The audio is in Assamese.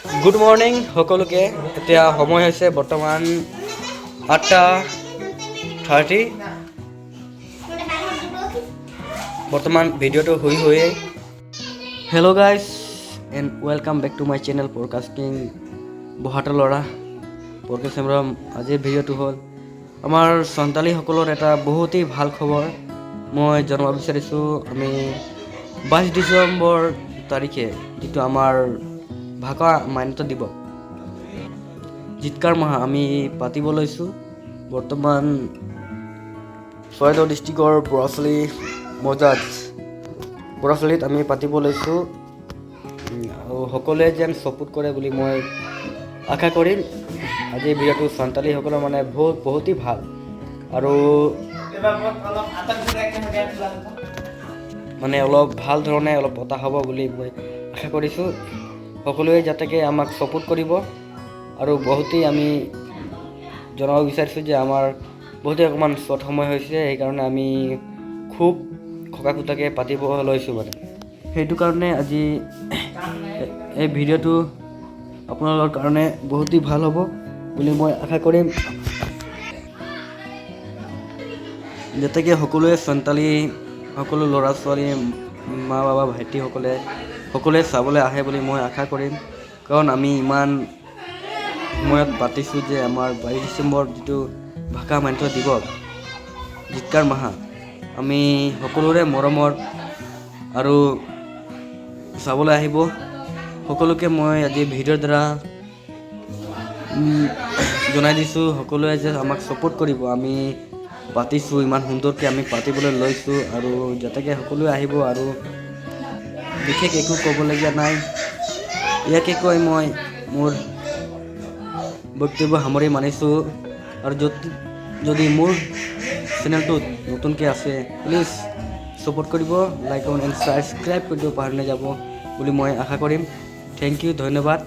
গুড মৰ্নিং সকলোকে। এতিয়া সময় হৈছে বৰ্তমান 8:30। বৰ্তমান ভিডিঅ'টো হৈয়ে। Hello' guys and welcome back to my channel podcasting বহাটা ল'ৰা পডকাষ্ট চেম্বৰৰ। আজিৰ ভিডিঅ'টো হ'ল আমাৰ সন্তালীসকলৰ এটা বহুতেই ভাল খবৰ মই জনাব বিচাৰিছোঁ। আমি 22 ডিচেম্বৰ তাৰিখে যিটো আমাৰ ভাষা মান্যতা দিৱস জিতকাৰ মাহ আমি পাতিব লৈছোঁ। বৰ্তমান চৰাইদেউ ডিষ্ট্ৰিক্টৰ বৰাচলি মৌজাত বৰাচলিত আমি পাতিব লৈছোঁ আৰু সকলোৱে যেন ছাপোৰ্ট কৰে বুলি মই আশা কৰিম। আজি ভিডিঅ'টো সান্তালীসকলৰ মানে বহুতেই ভাল আৰু মানে অলপ ভাল ধৰণে অলপ পতা হ'ব বুলি মই আশা কৰিছোঁ। সকলোৱে যাতে আমাক ছাপোৰ্ট কৰিব আৰু বহুতেই আমি জনাব বিচাৰিছোঁ যে আমাৰ বহুতেই অকণমান শ্বৰ্ট সময় হৈছে, সেইকাৰণে আমি খুব খোকাখুটাকৈ পাতিব লৈছোঁ মানে। সেইটো কাৰণে আজি এই ভিডিঅ'টো আপোনালোকৰ কাৰণে বহুতেই ভাল হ'ব বুলি মই আশা কৰিম। যাতে সকলোৱে সান্তালী সকলো ল'ৰা ছোৱালী মা বাবা সকলোৱে চাবলৈ আহে বুলি মই আশা কৰিম। কাৰণ আমি ইমান সময়ত পাতিছোঁ যে আমাৰ 22 ডিচেম্বৰ যিটো ভাষা মান্যতা দিৱস জিতকাৰ মাহ আমি সকলোৰে মৰমৰ আৰু চাবলৈ আহিব। সকলোকে মই আজি ভিডিঅ'ৰ দ্বাৰা জনাই দিছোঁ সকলোৱে যে আমাক ছাপোৰ্ট কৰিব। আমি পাতিছোঁ ইমান সুন্দৰকৈ আমি পাতিবলৈ লৈছোঁ আৰু যাতে সকলোৱে আহিব আৰু বিশেষ একো ক'বলগীয়া নাই। ইয়াকে কৈ মই মোৰ বক্তব্য সামৰি মানিছোঁ। আৰু যদি মোৰ চেনেলটোত নতুনকৈ আছে প্লিজ ছাপোৰ্ট কৰিব, লাইক এণ্ড ছাবস্ক্ৰাইব কৰিব পাহৰি নাযাব বুলি মই আশা কৰিম। থেংক ইউ, ধন্যবাদ।